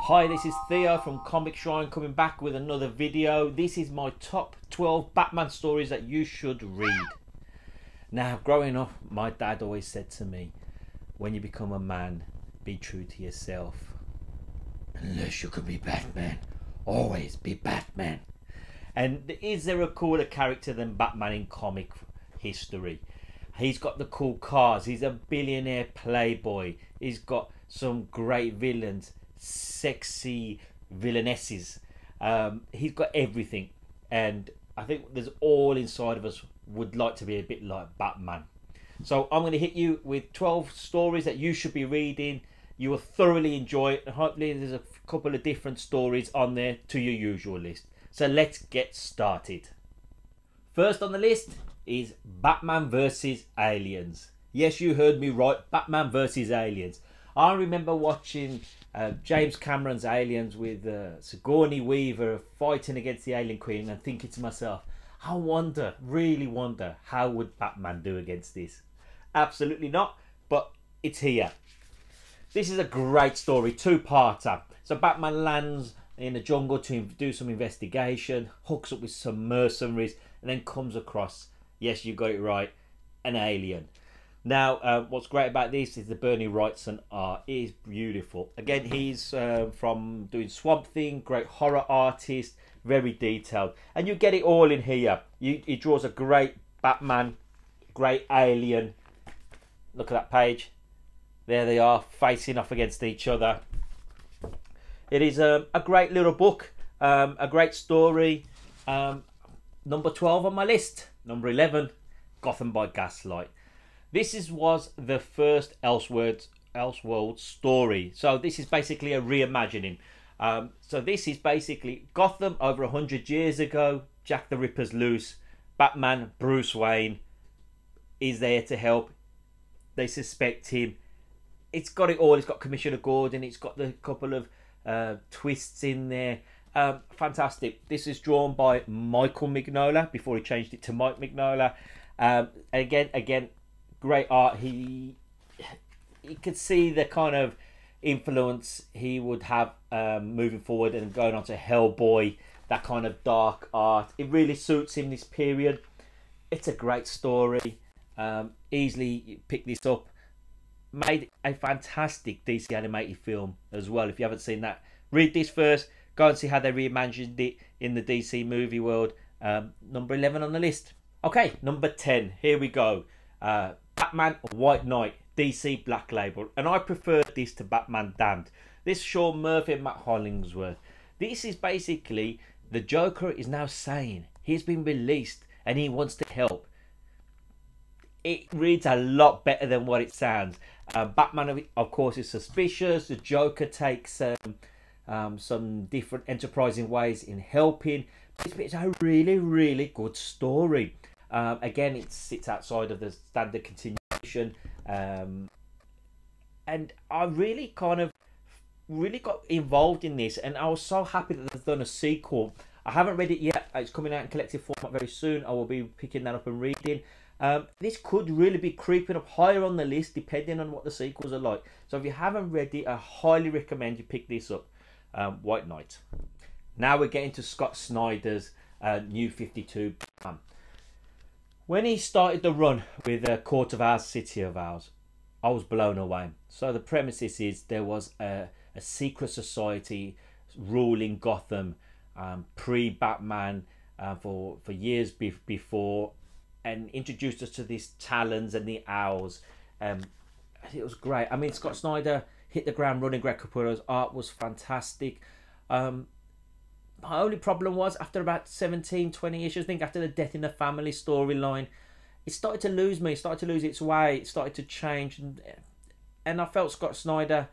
Hi, this is Theo from Comic Shrine coming back with another video. This is my top 12 Batman stories that you should read. Now, growing up, my dad always said to me, when you become a man, be true to yourself. Unless you can be Batman, always be Batman. And is there a cooler character than Batman in comic history? He's got the cool cars, he's a billionaire playboy, he's got some great villains, sexy villainesses. He's got everything, and I think there's all inside of us would like to be a bit like Batman. So I'm going to hit you with 12 stories that you should be reading. You will thoroughly enjoy it, and hopefully there's a couple of different stories on there to your usual list. So let's get started. First on the list is Batman vs Aliens. Yes, you heard me right, Batman vs Aliens. I remember watching James Cameron's Aliens with Sigourney Weaver fighting against the Alien Queen and thinking to myself, I wonder, really wonder, how would Batman do against this? Absolutely not, but it's here. This is a great story, two-parter. So Batman lands in the jungle to do some investigation, hooks up with some mercenaries, and then comes across, yes, you got it right, an alien. Now, what's great about this is the Bernie Wrightson art. It is beautiful. Again, he's from doing Swamp Thing, great horror artist, very detailed. And you get it all in here. He draws a great Batman, great alien. Look at that page. There they are, facing off against each other. It is a great little book, a great story. Number 12 on my list. Number 11, Gotham by Gaslight. This was the first Elseworlds story. So this is basically a reimagining. So this is basically Gotham over 100 years ago. Jack the Ripper's loose. Batman, Bruce Wayne, is there to help. They suspect him. It's got it all. It's got Commissioner Gordon. It's got the couple of twists in there. Fantastic. This is drawn by Michael Mignola before he changed it to Mike Mignola. Again, great art. You could see the kind of influence he would have moving forward and going on to Hellboy, that kind of dark art. It really suits him this period. It's a great story. Easily pick this up. Made a fantastic DC animated film as well. If you haven't seen that, read this first. Go and see how they reimagined it in the DC movie world. Number 11 on the list. Okay, number 10. Here we go. Batman White Knight, DC Black Label. And I prefer this to Batman Damned. This Sean Murphy and Matt Hollingsworth. This is basically the Joker is now sane. He's been released and he wants to help. It reads a lot better than what it sounds. Batman, of course, is suspicious. The Joker takes some different enterprising ways in helping. It's a really, really good story. Again, it sits outside of the standard continuation. And I really got involved in this. And I was so happy that they've done a sequel. I haven't read it yet. It's coming out in collective format very soon. I will be picking that up and reading. This could really be creeping up higher on the list depending on what the sequels are like. So if you haven't read it, I highly recommend you pick this up. White Knight. Now we're getting to Scott Snyder's New 52 Batman. When he started the run with Court of Owls, City of Owls, I was blown away. So the premises is there was a secret society ruling Gotham pre-Batman for years before, and introduced us to these Talons and the Owls. It was great. I mean, Scott Snyder hit the ground running. Greg Capullo's art was fantastic. My only problem was after about 17, 20 issues, I think after the Death in the Family storyline, it started to lose me. It started to lose its way. It started to change. And I felt Scott Snyder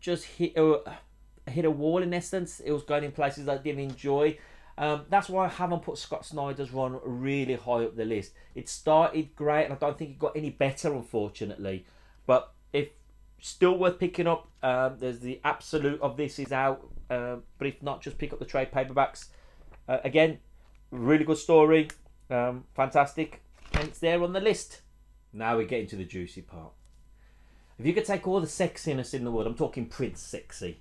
just hit a wall in essence. It was going in places I didn't enjoy. That's why I haven't put Scott Snyder's run really high up the list. It started great, and I don't think it got any better, unfortunately. But if still worth picking up, there's the Absolute of this is out. But if not, just pick up the trade paperbacks. Again, really good story, fantastic, and it's there on the list. Now we get into the juicy part. If you could take all the sexiness in the world, I'm talking Prince sexy,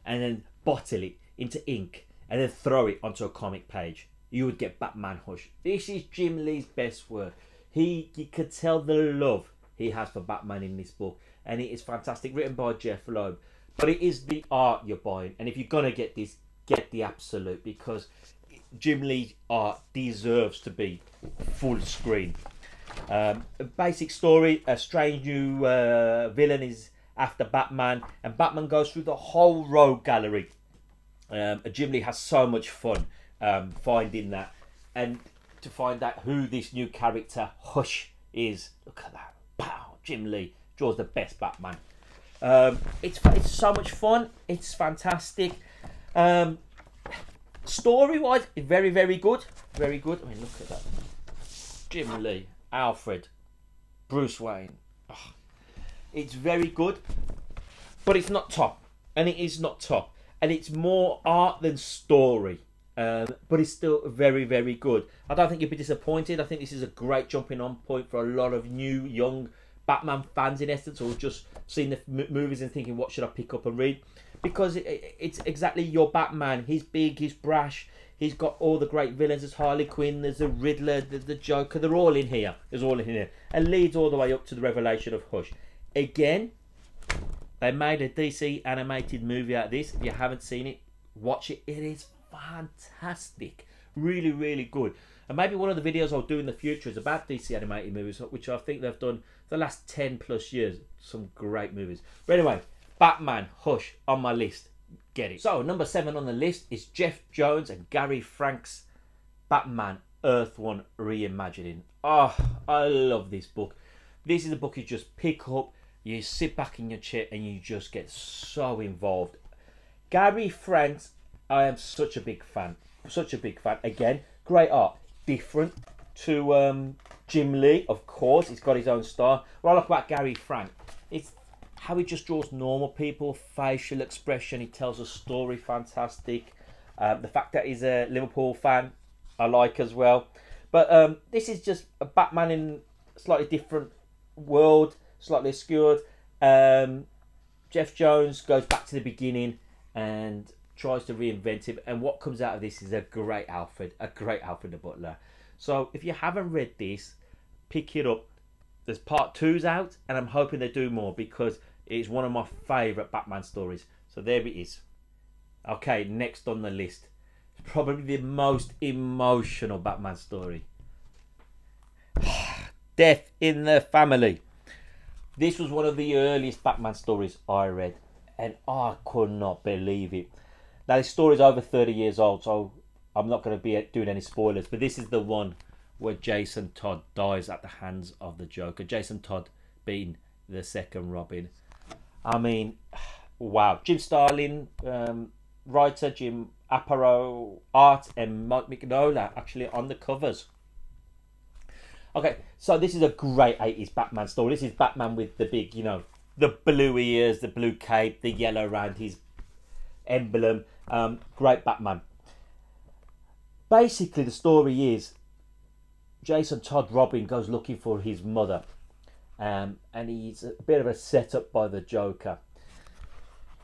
and then bottle it into ink and then throw it onto a comic page, you would get Batman Hush. This is Jim Lee's best work. You could tell the love he has for Batman in this book, and it is fantastic, written by Jeff Loeb. But it is the art you're buying, and if you're gonna get this, get the absolute, because Jim Lee's art deserves to be full screen. A basic story: a strange new villain is after Batman, and Batman goes through the whole rogue gallery. Jim Lee has so much fun finding that, and to find out who this new character Hush is. Look at that! Pow! Jim Lee draws the best Batman. It's so much fun. It's fantastic. Story-wise, very, very good. Very good. I mean, look at that. Jim Lee, Alfred, Bruce Wayne. Oh, it's very good, but it's not top. And it is not top. And it's more art than story. But it's still very, very good. I don't think you'll be disappointed. I think this is a great jumping on point for a lot of new, young Batman fans, in essence, or just seen the movies and thinking, what should I pick up and read? Because it's exactly your Batman. He's big, he's brash, he's got all the great villains. There's Harley Quinn, there's the Riddler, there's the Joker. They're all in here. There's all in here. And leads all the way up to the revelation of Hush. Again, they made a DC animated movie out of this. If you haven't seen it, watch it. It is fantastic. Really, really good. And maybe one of the videos I'll do in the future is about DC animated movies, which I think they've done the last 10 plus years. Some great movies. But anyway, Batman Hush on my list. Get it. So number 7 on the list is Jeff Jones and Gary Frank's Batman Earth One Reimagining. Oh, I love this book. This is a book you just pick up, you sit back in your chair and you just get so involved. Gary Frank's, I am such a big fan. Such a big fan. Again, great art. Different to Jim Lee, of course. He's got his own style. What I like about Gary Frank, it's how he just draws normal people, facial expression. He tells a story, fantastic. The fact that he's a Liverpool fan, I like as well. But this is just a Batman in a slightly different world, slightly obscured. Jeff Jones goes back to the beginning and tries to reinvent him, and what comes out of this is a great Alfred the Butler. So if you haven't read this, pick it up. There's part 2's out, and I'm hoping they do more because it's one of my favourite Batman stories. So there it is. Okay, next on the list, probably the most emotional Batman story. Death in the Family. This was one of the earliest Batman stories I read, and I could not believe it. Now, this story is over 30 years old, so I'm not going to be doing any spoilers, but this is the one where Jason Todd dies at the hands of the Joker. Jason Todd being the second Robin. I mean, wow. Jim Starlin, writer, Jim Aparo, art, and Mike Mignola actually on the covers. Okay, so this is a great 80s Batman story. This is Batman with the big, you know, the blue ears, the blue cape, the yellow around his emblem. Great Batman. Basically, the story is Jason Todd Robin goes looking for his mother, and he's a bit of a setup by the Joker,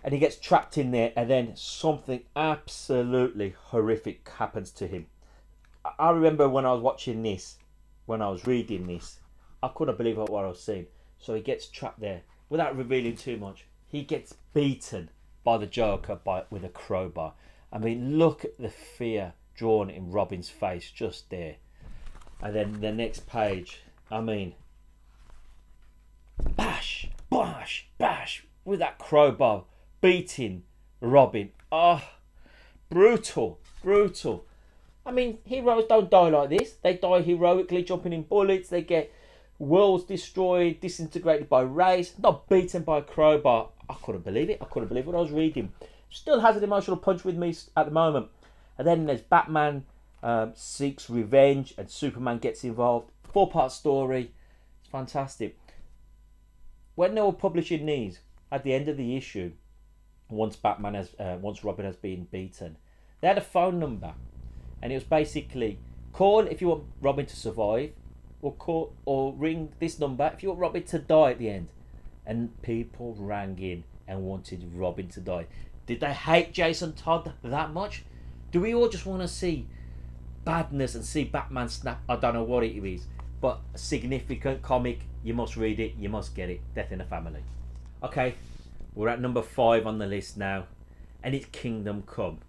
and he gets trapped in there, and then something absolutely horrific happens to him. I remember when I was watching this, when I was reading this, I couldn't believe what I was seeing. So he gets trapped there. Without revealing too much, he gets beaten by the Joker with a crowbar. I mean, look at the fear drawn in Robin's face just there. And then the next page, I mean, bash, bash, bash, with that crowbar, beating Robin. Oh, brutal, brutal. I mean, heroes don't die like this. They die heroically, jumping in bullets. They get worlds destroyed, disintegrated by rays, not beaten by a crowbar. I couldn't believe it. I couldn't believe what I was reading. Still has an emotional punch with me at the moment. And then there's Batman seeks revenge, and Superman gets involved. 4-part story. It's fantastic. When they were publishing these, at the end of the issue, once Robin has been beaten, they had a phone number, and it was basically call if you want Robin to survive, or ring this number if you want Robin to die at the end. And people rang in and wanted Robin to die. Did they hate Jason Todd that much? Do we all just want to see badness and see Batman snap? I don't know what it is, but a significant comic. You must read it. You must get it. Death in the Family. Okay, we're at number 5 on the list now, and it's Kingdom Come.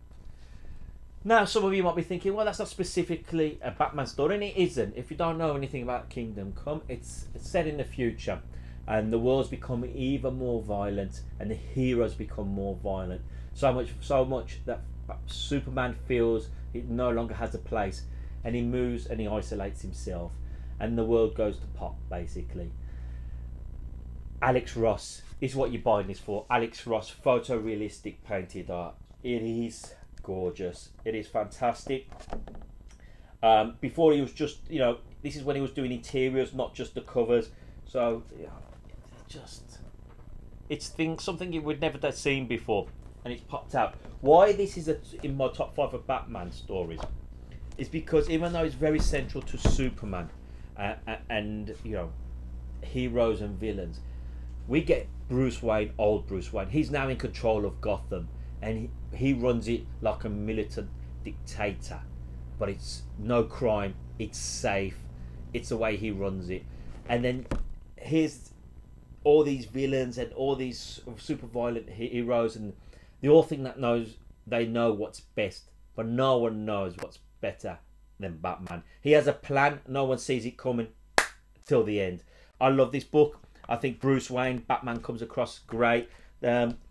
Now, some of you might be thinking, well, that's not specifically a Batman story, and it isn't. If you don't know anything about Kingdom Come, it's set in the future, and the world's become even more violent, and the heroes become more violent. So much that Superman feels he no longer has a place, and he moves and he isolates himself, and the world goes to pot, basically. Alex Ross is what you're buying this for. Alex Ross, photorealistic painted art. It is gorgeous. It is fantastic. Before he was just, you know, this is when he was doing interiors, not just the covers. So, yeah, it's something you would never have seen before, and it's popped out. Why this is in my top 5 of Batman stories is because even though it's very central to Superman and you know, heroes and villains, we get Bruce Wayne, old Bruce Wayne. He's now in control of Gotham, and he runs it like a militant dictator, but it's no crime, it's safe, it's the way he runs it. And then here's all these villains and all these super violent heroes, and they all think that they know what's best, but no one knows what's better than Batman. He has a plan, no one sees it coming till the end. I love this book. I think Bruce Wayne, Batman, comes across great.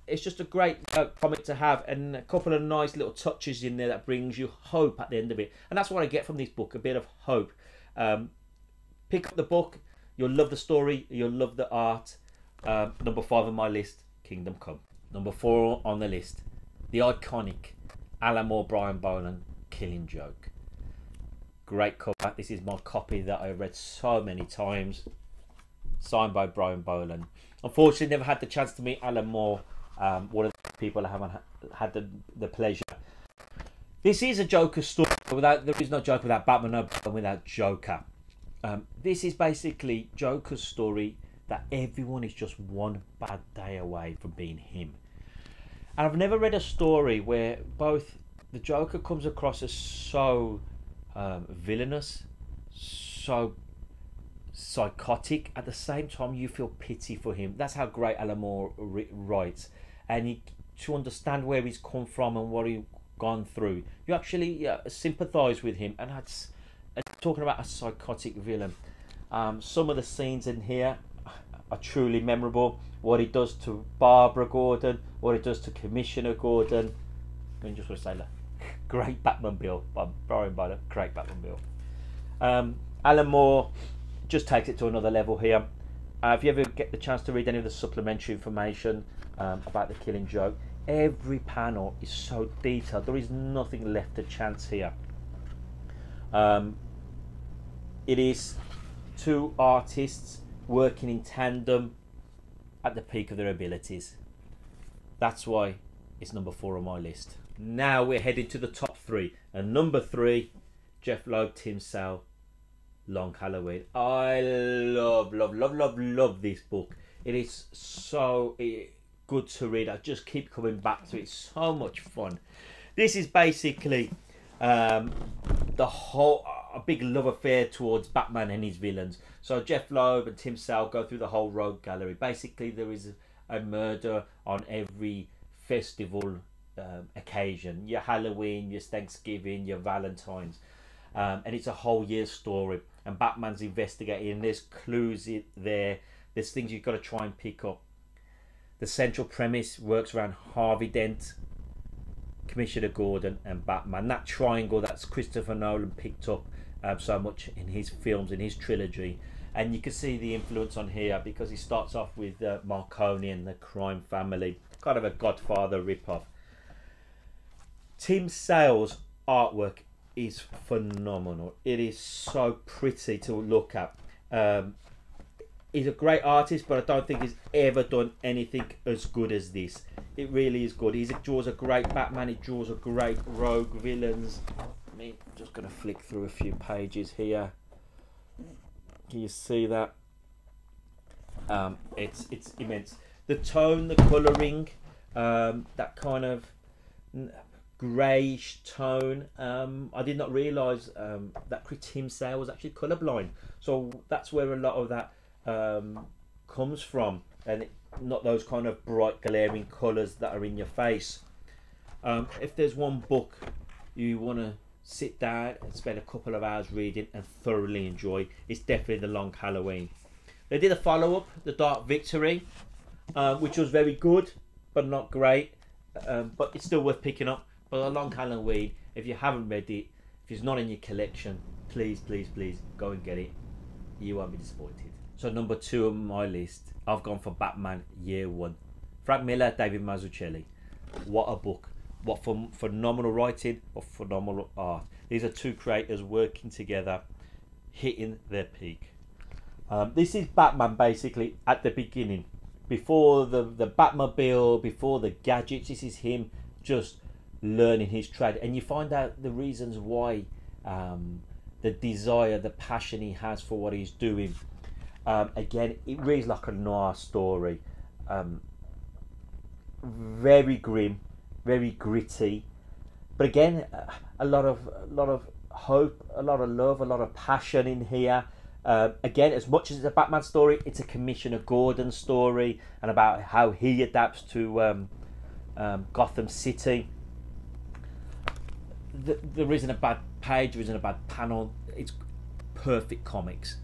It's just a great comic to have, and a couple of nice little touches in there that brings you hope at the end of it. And that's what I get from this book, a bit of hope. Pick up the book, you'll love the story, you'll love the art. Number 5 on my list, Kingdom Come. Number 4 on the list, the iconic Alan Moore, Brian Boland, Killing Joke. Great cover. This is my copy that I read so many times. Signed by Brian Boland. Unfortunately, never had the chance to meet Alan Moore. One of the people I haven't had the pleasure. This is a Joker story. There is no Joker without Batman, no Batman without Joker. This is basically Joker's story that everyone is just one bad day away from being him. And I've never read a story where both the Joker comes across as so villainous, so psychotic, at the same time you feel pity for him. That's how great Alan Moore writes, and to understand where he's come from and what he's gone through, you actually sympathize with him. And that's talking about a psychotic villain. Some of the scenes in here are truly memorable. What he does to Barbara Gordon, what he does to Commissioner Gordon. I mean, just want to say that great Batmobile by Brian Boland, great Batmobile. Alan Moore just takes it to another level here. If you ever get the chance to read any of the supplementary information about the Killing Joke, every panel is so detailed. There is nothing left to chance here. It is 2 artists working in tandem at the peak of their abilities. That's why it's number 4 on my list. Now we're heading to the top 3, and number 3, Jeff Loeb, Tim Sale, Long Halloween. I love this book. It is so good to read. I just keep coming back to it. It's so much fun. This is basically the whole a big love affair towards Batman and his villains. So Jeff Loeb and Tim Sale go through the whole rogue gallery. Basically, there is a murder on every festival occasion. Your Halloween, your Thanksgiving, your Valentine's. And it's a whole year's story. And Batman's investigating, and there's clues there. There's things you've got to try and pick up. The central premise works around Harvey Dent, Commissioner Gordon, and Batman. That triangle that's Christopher Nolan picked up so much in his films, in his trilogy. And you can see the influence on here because he starts off with Marconi and the crime family. Kind of a Godfather rip-off. Tim Sale's artwork is phenomenal. It is so pretty to look at. He's a great artist, but I don't think he's ever done anything as good as this. It really is good. He draws a great Batman. He draws a great rogue villains. I'm just going to flick through a few pages here. Can you see that? It's immense. The tone, the colouring, that kind of greyish tone. I did not realise that Tim Sale was actually colourblind, so that's where a lot of that comes from, and not those kind of bright glaring colours that are in your face. If there's one book you want to sit down and spend a couple of hours reading and thoroughly enjoy, it's definitely The Long Halloween. They did a follow-up, The Dark Victory, which was very good but not great, but it's still worth picking up. But The Long Halloween, if you haven't read it, if it's not in your collection, please go and get it. You won't be disappointed. So number 2 on my list, I've gone for Batman Year One. Frank Miller, David Mazzucchelli. What a book. What phenomenal writing, what phenomenal art. These are 2 creators working together, hitting their peak. This is Batman basically at the beginning, before the Batmobile, before the gadgets. This is him just learning his trade, and you find out the reasons why, the desire, the passion he has for what he's doing. Again, it reads like a noir story, very grim, very gritty, but again, a lot of hope, a lot of love, a lot of passion in here. Again, as much as it's a Batman story, it's a Commissioner Gordon story, and about how he adapts to Gotham City. There isn't a bad page, there isn't a bad panel. It's perfect comics.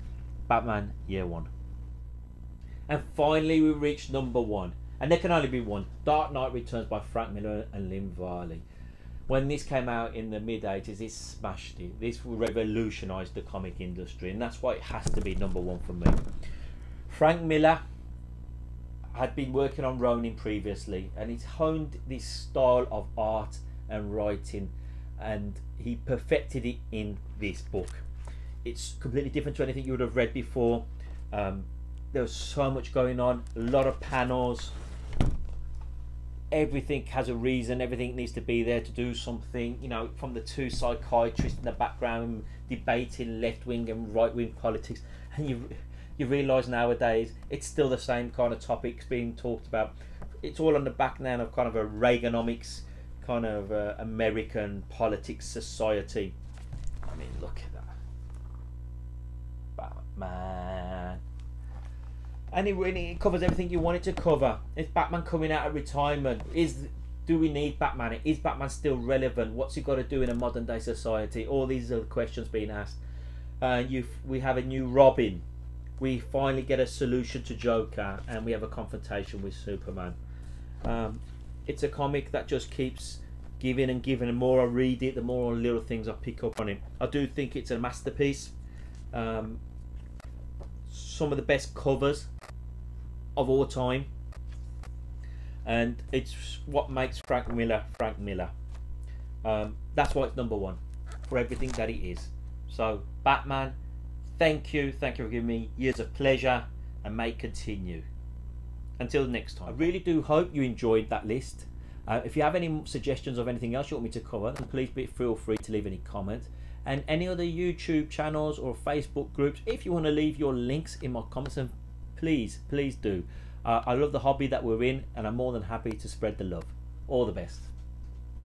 Batman Year One. And finally we reach number 1, and there can only be one. Dark Knight Returns by Frank Miller and Lynn Varley. When this came out in the mid-80s, this smashed it. This revolutionised the comic industry, and that's why it has to be number 1 for me. Frank Miller had been working on Ronin previously, and he's honed this style of art and writing, and he perfected it in this book. It's completely different to anything you would have read before. There's so much going on, a lot of panels. Everything has a reason, everything needs to be there to do something. You know, from the 2 psychiatrists in the background debating left-wing and right-wing politics, and you realise nowadays it's still the same kind of topics being talked about. It's all on the back now of kind of a Reaganomics kind of American politics society. I mean, look at that. Batman. And it covers everything you want it to cover. It's Batman coming out of retirement. Do we need Batman? Is Batman still relevant? What's he got to do in a modern day society? All these are the questions being asked. We have a new Robin. We finally get a solution to Joker, and we have a confrontation with Superman. It's a comic that just keeps giving and giving. The more I read it, the more little things I pick up on it. I do think it's a masterpiece. Some of the best covers of all time, and it's what makes Frank Miller Frank Miller. That's why it's number 1, for everything that it is. So Batman, thank you for giving me years of pleasure, and may continue. Until next time, I really do hope you enjoyed that list. If you have any suggestions of anything else you want me to cover, then please feel free to leave any comments. And any other YouTube channels or Facebook groups, if you want to leave your links in my comments, and please do. I love the hobby that we're in, and I'm more than happy to spread the love. All the best.